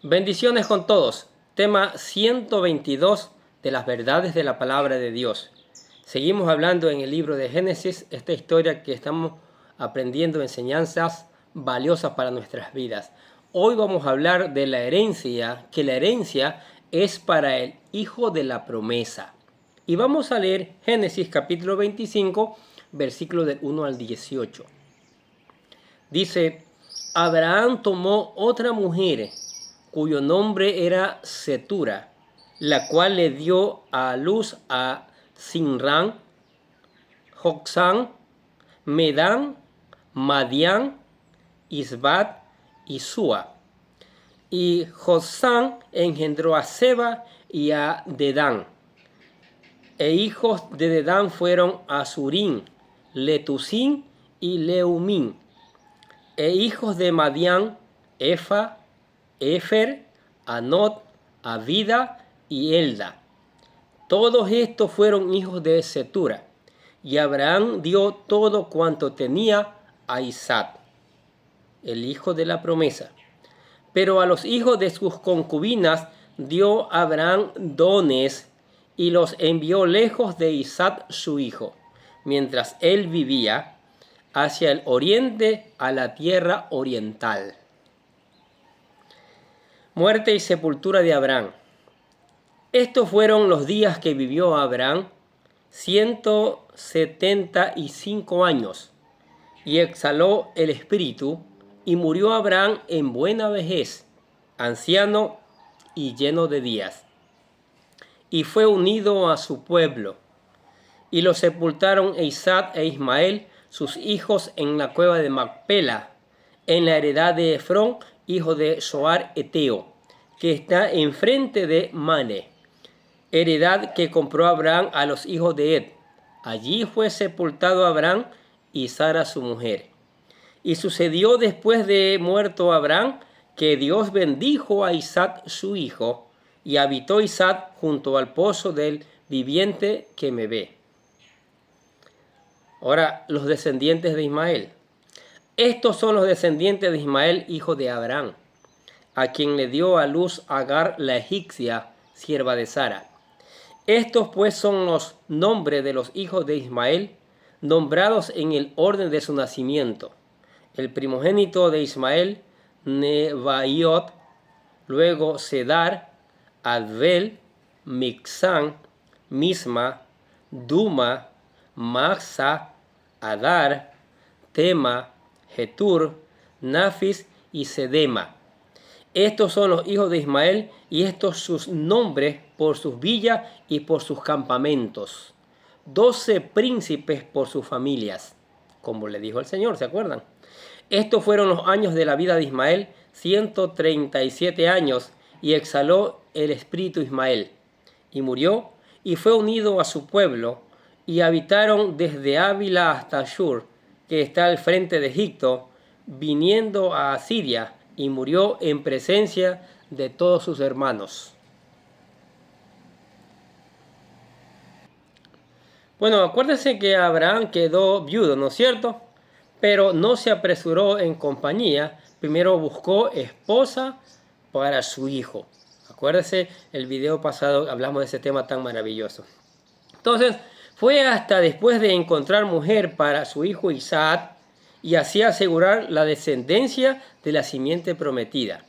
Bendiciones con todos. Tema 122 de las verdades de la palabra de Dios. Seguimos hablando en el libro de Génesis, esta historia que estamos aprendiendo, enseñanzas valiosas para nuestras vidas. Hoy vamos a hablar de la herencia, que la herencia es para el hijo de la promesa. Y vamos a leer Génesis capítulo 25, versículos del 1 al 18. Dice, Abraham tomó otra mujer cuyo nombre era Setura, la cual le dio a luz a Sinrán, Joksán, Medán, Madián, Isbat y Sua. Y Joksán engendró a Seba y a Dedán. E hijos de Dedán fueron Asurín, Letusín y Leumín. E hijos de Madián, Efa, Efer, Anot, Abida y Elda. Todos estos fueron hijos de Setura, y Abraham dio todo cuanto tenía a Isaac, el hijo de la promesa. Pero a los hijos de sus concubinas dio Abraham dones y los envió lejos de Isaac su hijo, mientras él vivía hacia el oriente a la tierra oriental. Muerte y sepultura de Abraham. Estos fueron los días que vivió Abraham, 175 años, y exhaló el espíritu, y murió Abraham en buena vejez, anciano y lleno de días. Y fue unido a su pueblo, y lo sepultaron Isaac e Ismael, sus hijos, en la cueva de Macpela, en la heredad de Efrón, hijo de Zoar Eteo, que está enfrente de Mane, heredad que compró Abraham a los hijos de Ed. Allí fue sepultado Abraham y Sara su mujer. Y sucedió después de muerto Abraham, que Dios bendijo a Isaac su hijo, y habitó Isaac junto al pozo del viviente que me ve. Ahora, los descendientes de Ismael. Estos son los descendientes de Ismael, hijo de Abraham, a quien le dio a luz Agar la egipcia, sierva de Sara. Estos pues son los nombres de los hijos de Ismael, nombrados en el orden de su nacimiento. El primogénito de Ismael, Nebaiot, luego Sedar, Adbel, Mixán, Misma, Duma, Massa, Adar, Tema, Getur, Nafis y Sedema. Estos son los hijos de Ismael, y estos sus nombres por sus villas y por sus campamentos. 12 príncipes por sus familias, como le dijo el Señor, ¿se acuerdan? Estos fueron los años de la vida de Ismael, 137 años, y exhaló el espíritu Ismael, y murió, y fue unido a su pueblo, y habitaron desde Ávila hasta Shur, que está al frente de Egipto, viniendo a Asiria, y murió en presencia de todos sus hermanos. Bueno, acuérdense que Abraham quedó viudo, ¿no es cierto? Pero no se apresuró en compañía, primero buscó esposa para su hijo. Acuérdense, el video pasado hablamos de ese tema tan maravilloso. Entonces, fue hasta después de encontrar mujer para su hijo Isaac, y así asegurar la descendencia de la simiente prometida,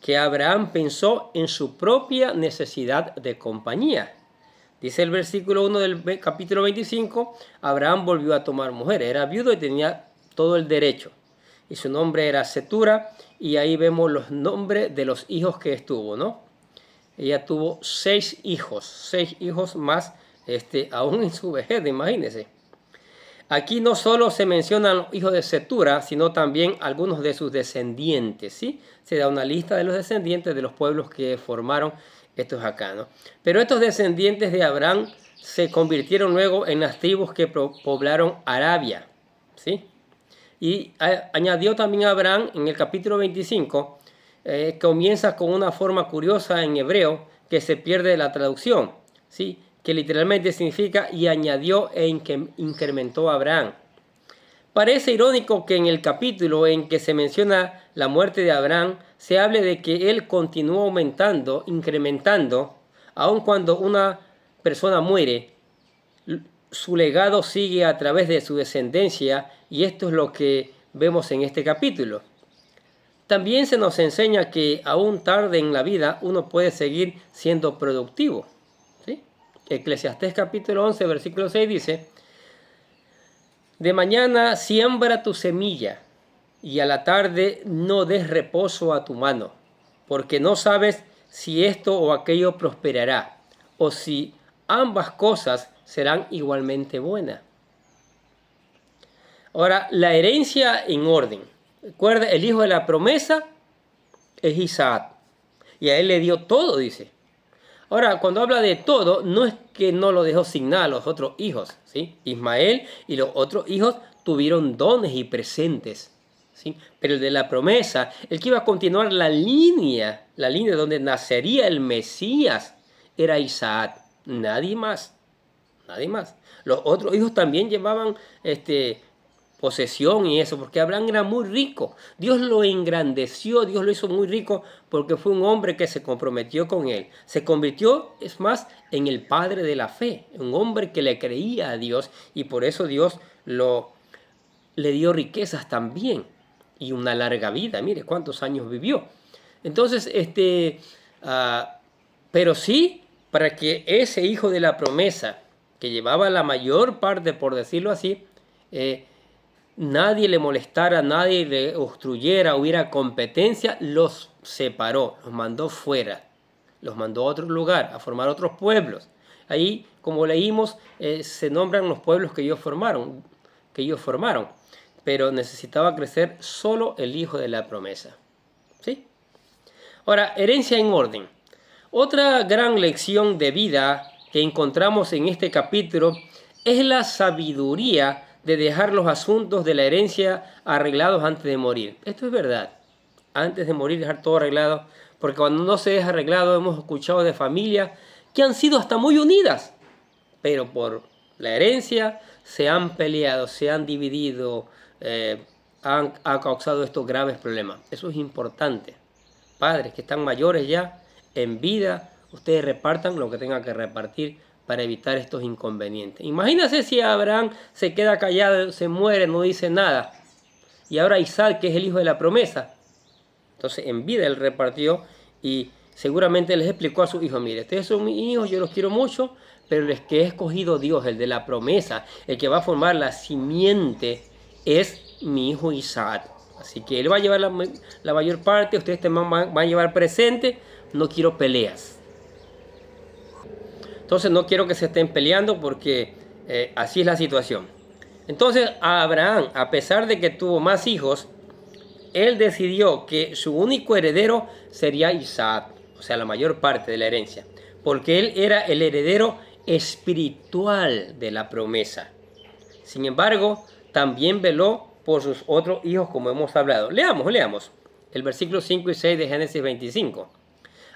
que Abraham pensó en su propia necesidad de compañía. Dice el versículo 1 del capítulo 25, Abraham volvió a tomar mujer, era viudo y tenía todo el derecho, y su nombre era Setura, y ahí vemos los nombres de los hijos que estuvo, ¿no? Ella tuvo 6 hijos más, aún en su vejez, imagínense. Aquí no solo se mencionan los hijos de Setura, sino también algunos de sus descendientes, ¿sí? Se da una lista de los descendientes de los pueblos que formaron estos acá, ¿no? Pero estos descendientes de Abraham se convirtieron luego en las tribus que poblaron Arabia, ¿sí? Y añadió también a Abraham en el capítulo 25, comienza con una forma curiosa en hebreo que se pierde la traducción, ¿sí? Que literalmente significa y añadió e incrementó a Abraham. Parece irónico que en el capítulo en que se menciona la muerte de Abraham se hable de que él continuó aumentando, incrementando, aun cuando una persona muere, su legado sigue a través de su descendencia, y esto es lo que vemos en este capítulo. También se nos enseña que aún tarde en la vida uno puede seguir siendo productivo, ¿sí? Eclesiastés capítulo 11, versículo 6 dice: de mañana siembra tu semilla, y a la tarde no des reposo a tu mano, porque no sabes si esto o aquello prosperará, o si ambas cosas serán igualmente buenas. Ahora, la herencia en orden. Recuerda, el hijo de la promesa es Isaac, y a él le dio todo, dice. Ahora, cuando habla de todo, no es que no lo dejó sin nada a los otros hijos, ¿sí? Ismael y los otros hijos tuvieron dones y presentes, ¿sí? Pero el de la promesa, el que iba a continuar la línea donde nacería el Mesías, era Isaac, nadie más, nadie más. Los otros hijos también llevaban posesión y eso, porque Abraham era muy rico. Dios lo engrandeció, Dios lo hizo muy rico porque fue un hombre que se comprometió con él. Se convirtió, es más, en el padre de la fe, un hombre que le creía a Dios, y por eso Dios le dio riquezas también y una larga vida. Mire cuántos años vivió. Entonces, pero sí, para que ese hijo de la promesa, que llevaba la mayor parte, por decirlo así, nadie le molestara, nadie le obstruyera, hubiera competencia, los separó, los mandó fuera, los mandó a otro lugar, a formar otros pueblos. Ahí, como leímos, se nombran los pueblos que ellos formaron, pero necesitaba crecer solo el hijo de la promesa, ¿sí? Ahora, herencia en orden. Otra gran lección de vida que encontramos en este capítulo es la sabiduría de dejar los asuntos de la herencia arreglados antes de morir. Esto es verdad. Antes de morir, dejar todo arreglado, porque cuando no se deja arreglado, hemos escuchado de familias que han sido hasta muy unidas, pero por la herencia se han peleado, se han dividido, ha causado estos graves problemas. Eso es importante. Padres que están mayores ya, en vida, ustedes repartan lo que tengan que repartir para evitar estos inconvenientes. Imagínense si Abraham se queda callado, se muere, no dice nada. Y ahora Isaac, que es el hijo de la promesa. Entonces, en vida él repartió, y seguramente les explicó a sus hijos: mire, ustedes son mis hijos, yo los quiero mucho, pero el que he escogido Dios, el de la promesa, el que va a formar la simiente, es mi hijo Isaac. Así que él va a llevar la mayor parte, ustedes también van a llevar presente, no quiero peleas. Entonces no quiero que se estén peleando, porque así es la situación. Entonces Abraham, a pesar de que tuvo más hijos, él decidió que su único heredero sería Isaac, o sea, la mayor parte de la herencia, porque él era el heredero espiritual de la promesa. Sin embargo, también veló por sus otros hijos, como hemos hablado. Leamos el versículo 5 y 6 de Génesis 25.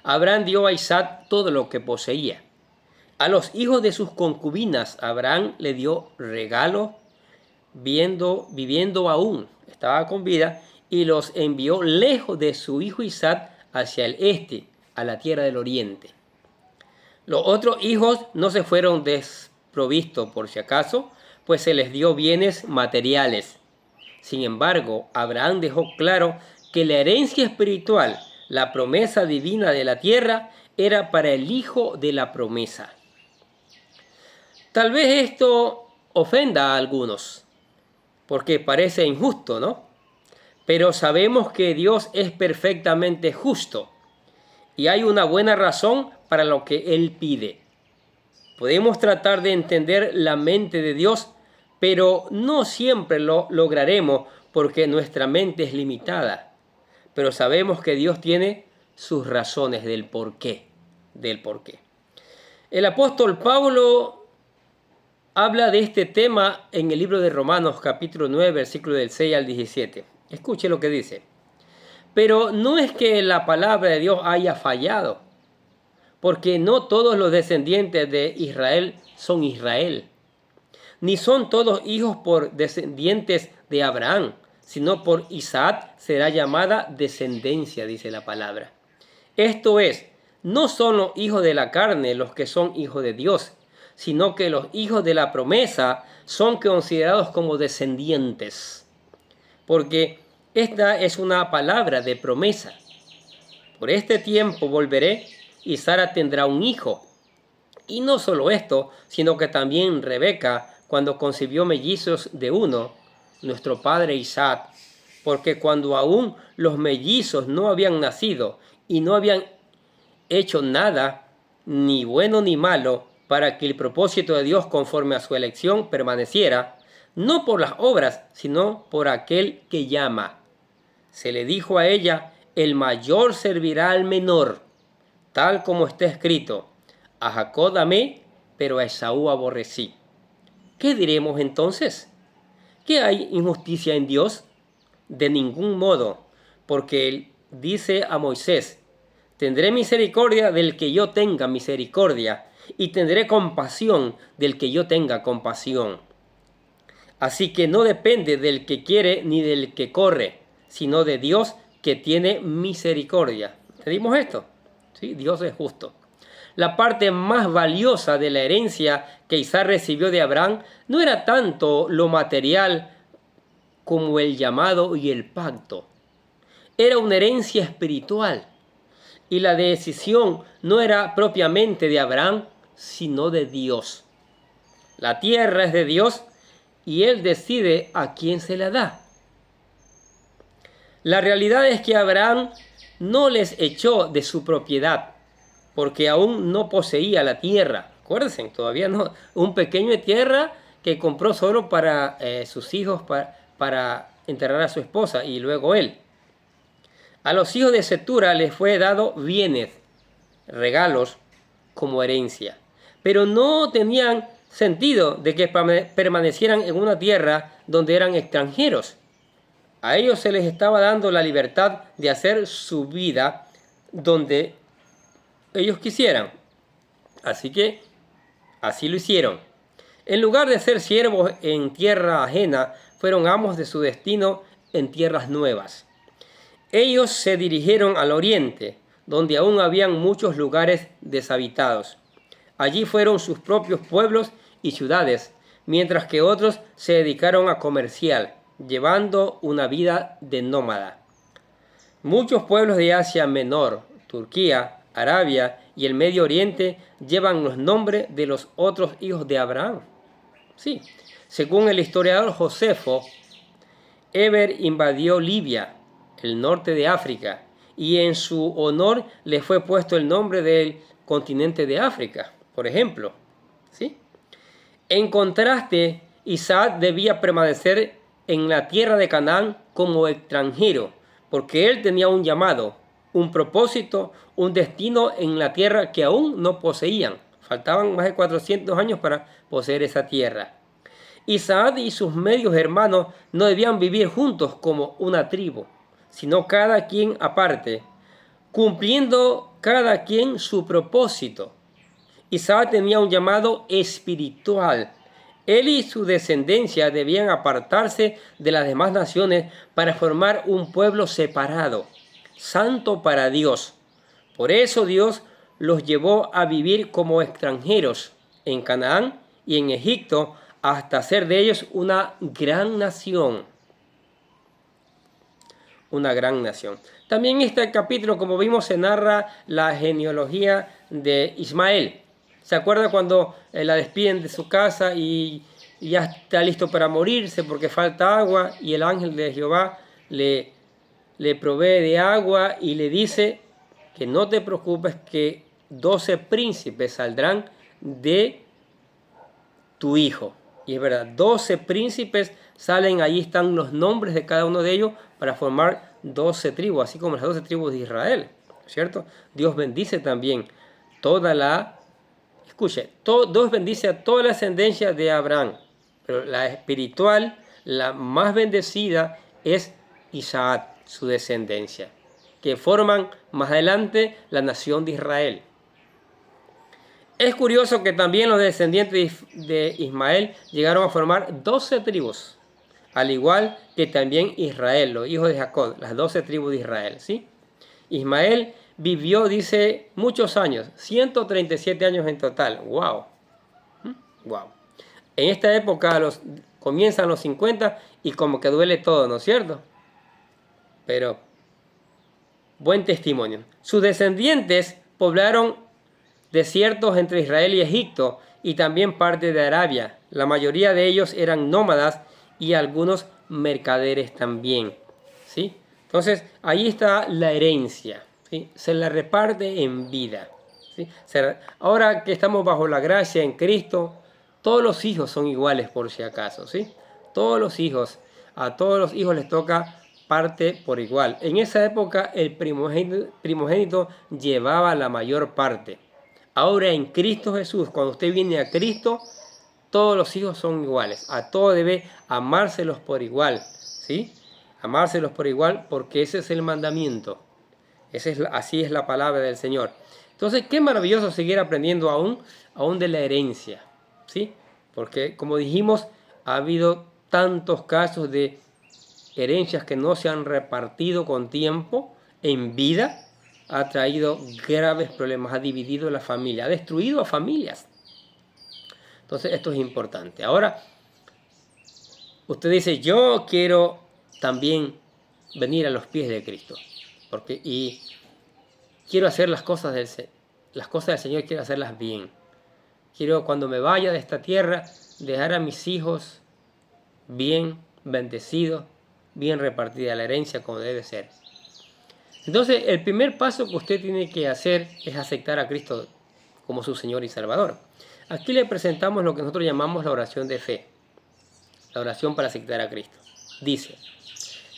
Abraham dio a Isaac todo lo que poseía. A los hijos de sus concubinas Abraham le dio regalo, viviendo aún, estaba con vida, y los envió lejos de su hijo Isaac hacia el este, a la tierra del oriente. Los otros hijos no se fueron desprovistos por si acaso, pues se les dio bienes materiales. Sin embargo, Abraham dejó claro que la herencia espiritual, la promesa divina de la tierra, era para el hijo de la promesa. Tal vez esto ofenda a algunos, porque parece injusto, ¿no? Pero sabemos que Dios es perfectamente justo, y hay una buena razón para lo que Él pide. Podemos tratar de entender la mente de Dios, pero no siempre lo lograremos, porque nuestra mente es limitada. Pero sabemos que Dios tiene sus razones del porqué. El apóstol Pablo habla de este tema en el libro de Romanos, capítulo 9, versículo del 6 al 17. Escuche lo que dice. Pero no es que la palabra de Dios haya fallado, porque no todos los descendientes de Israel son Israel, ni son todos hijos por descendientes de Abraham, sino por Isaac será llamada descendencia, dice la palabra. Esto es, no son los hijos de la carne los que son hijos de Dios, sino que los hijos de la promesa son considerados como descendientes. Porque esta es una palabra de promesa. Por este tiempo volveré y Sara tendrá un hijo. Y no solo esto, sino que también Rebeca, cuando concibió mellizos de uno, nuestro padre Isaac, porque cuando aún los mellizos no habían nacido y no habían hecho nada, ni bueno ni malo, para que el propósito de Dios conforme a su elección permaneciera, no por las obras, sino por aquel que llama. Se le dijo a ella, el mayor servirá al menor, tal como está escrito, a Jacob amé, pero a Esaú aborrecí. ¿Qué diremos entonces? ¿Que hay injusticia en Dios? De ningún modo, porque él dice a Moisés, tendré misericordia del que yo tenga misericordia, y tendré compasión del que yo tenga compasión. Así que no depende del que quiere ni del que corre, sino de Dios que tiene misericordia. ¿Entendimos esto? ¿Sí? Dios es justo. La parte más valiosa de la herencia que Isaac recibió de Abraham no era tanto lo material como el llamado y el pacto. Era una herencia espiritual. Y la decisión no era propiamente de Abraham, sino de Dios. La tierra es de Dios y Él decide a quién se la da. La realidad es que Abraham no les echó de su propiedad, porque aún no poseía la tierra. Acuérdense, todavía no. Un pequeño de tierra que compró solo para sus hijos, para enterrar a su esposa y luego él. A los hijos de Cetura les fue dado bienes, regalos, como herencia. Pero no tenían sentido de que permanecieran en una tierra donde eran extranjeros. A ellos se les estaba dando la libertad de hacer su vida donde ellos quisieran. Así que así lo hicieron. En lugar de ser siervos en tierra ajena, fueron amos de su destino en tierras nuevas. Ellos se dirigieron al oriente, donde aún habían muchos lugares deshabitados. Allí fueron sus propios pueblos y ciudades, mientras que otros se dedicaron a comerciar, llevando una vida de nómada. Muchos pueblos de Asia Menor, Turquía, Arabia y el Medio Oriente llevan los nombres de los otros hijos de Abraham. Sí, según el historiador Josefo, Eber invadió Libia, el norte de África, y en su honor le fue puesto el nombre del continente de África, por ejemplo. ¿Sí? En contraste, Isaac debía permanecer en la tierra de Canaán como extranjero, porque él tenía un llamado, un propósito, un destino en la tierra que aún no poseían. Faltaban más de 400 años para poseer esa tierra. Isaac y sus medios hermanos no debían vivir juntos como una tribu, sino cada quien aparte, cumpliendo cada quien su propósito. Isaac tenía un llamado espiritual. Él y su descendencia debían apartarse de las demás naciones para formar un pueblo separado, santo para Dios. Por eso Dios los llevó a vivir como extranjeros en Canaán y en Egipto hasta hacer de ellos una gran nación. Una gran nación. También en este capítulo, como vimos, se narra la genealogía de Ismael. ¿Se acuerda cuando la despiden de su casa y ya está listo para morirse porque falta agua y el ángel de Jehová le provee de agua y le dice que no te preocupes, que 12 príncipes saldrán de tu hijo? Y es verdad, 12 príncipes salen, ahí están los nombres de cada uno de ellos para formar 12 tribus, así como las 12 tribus de Israel, ¿cierto? Dios bendice también Dios bendice a toda la ascendencia de Abraham, pero la espiritual, la más bendecida es Isaac, su descendencia, que forman más adelante la nación de Israel. Es curioso que también los descendientes de Ismael llegaron a formar 12 tribus. al igual que también Israel, los hijos de Jacob, las 12 tribus de Israel, ¿sí? Ismael vivió, dice, muchos años, 137 años en total. ¡Wow! ¡Wow! En esta época comienzan los 50 y como que duele todo, ¿no es cierto? Pero buen testimonio. Sus descendientes poblaron desiertos entre Israel y Egipto y también parte de Arabia. La mayoría de ellos eran nómadas y algunos mercaderes también, ¿sí? Entonces, ahí está la herencia, ¿sí? Se la reparte en vida, ¿sí? Ahora que estamos bajo la gracia en Cristo, todos los hijos son iguales por si acaso, ¿sí? Todos los hijos, a todos los hijos les toca parte por igual. En esa época el primogénito llevaba la mayor parte. Ahora en Cristo Jesús, cuando usted viene a Cristo, todos los hijos son iguales. A todos debe amárselos por igual, ¿sí? Amárselos por igual porque ese es el mandamiento. Así es la palabra del Señor. Entonces, qué maravilloso seguir aprendiendo aún de la herencia, ¿sí? Porque, como dijimos, ha habido tantos casos de herencias que no se han repartido con tiempo en vida, ha traído graves problemas, ha dividido la familia, ha destruido a familias. Entonces esto es importante. Ahora, usted dice, yo quiero también venir a los pies de Cristo, y quiero hacer las cosas del Señor, quiero hacerlas bien. Quiero, cuando me vaya de esta tierra, dejar a mis hijos bien bendecidos, bien repartida la herencia como debe ser. Entonces, el primer paso que usted tiene que hacer es aceptar a Cristo como su Señor y Salvador. Aquí le presentamos lo que nosotros llamamos la oración de fe, la oración para aceptar a Cristo. Dice,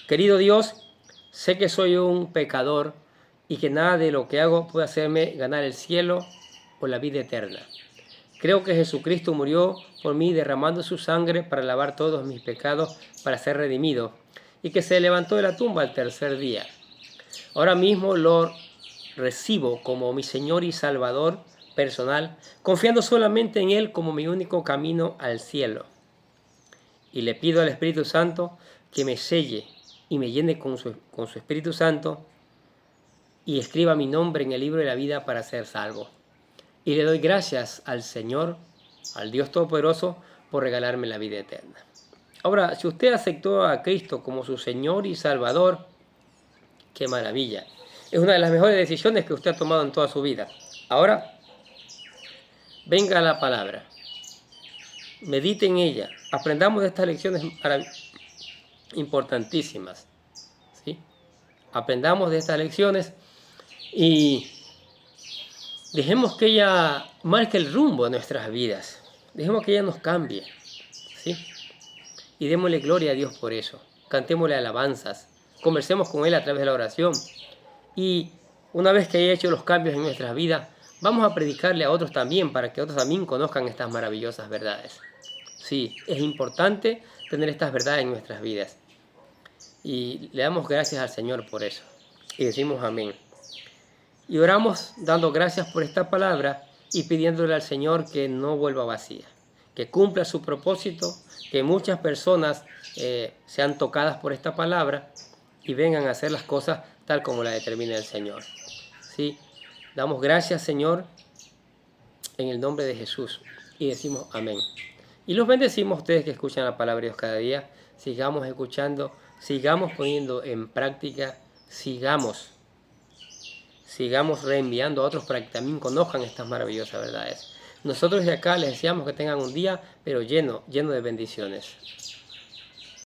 querido Dios, sé que soy un pecador y que nada de lo que hago puede hacerme ganar el cielo o la vida eterna. Creo que Jesucristo murió por mí derramando su sangre para lavar todos mis pecados, para ser redimido, y que se levantó de la tumba al tercer día. Ahora mismo lo recibo como mi Señor y Salvador personal, confiando solamente en Él como mi único camino al cielo. Y le pido al Espíritu Santo que me selle y me llene con su Espíritu Santo y escriba mi nombre en el libro de la vida para ser salvo. Y le doy gracias al Señor, al Dios Todopoderoso, por regalarme la vida eterna. Ahora, si usted aceptó a Cristo como su Señor y Salvador, ¡qué maravilla! Es una de las mejores decisiones que usted ha tomado en toda su vida. Ahora, venga a la palabra. Medite en ella. Aprendamos de estas lecciones importantísimas, ¿sí? Aprendamos de estas lecciones y dejemos que ella marque el rumbo de nuestras vidas. Dejemos que ella nos cambie, ¿sí? Y démosle gloria a Dios por eso. Cantémosle alabanzas. Conversemos con Él a través de la oración. Y una vez que haya hecho los cambios en nuestras vidas, vamos a predicarle a otros también, para que otros también conozcan estas maravillosas verdades. Sí, es importante tener estas verdades en nuestras vidas. Y le damos gracias al Señor por eso. Y decimos amén. Y oramos dando gracias por esta palabra y pidiéndole al Señor que no vuelva vacía, que cumpla su propósito, que muchas personas sean tocadas por esta palabra y vengan a hacer las cosas tal como la determina el Señor. ¿Sí? Damos gracias, Señor, en el nombre de Jesús y decimos amén. Y los bendecimos a ustedes que escuchan la palabra de Dios cada día. Sigamos escuchando, sigamos poniendo en práctica, sigamos reenviando a otros para que también conozcan estas maravillosas verdades. Nosotros de acá les deseamos que tengan un día, pero lleno de bendiciones.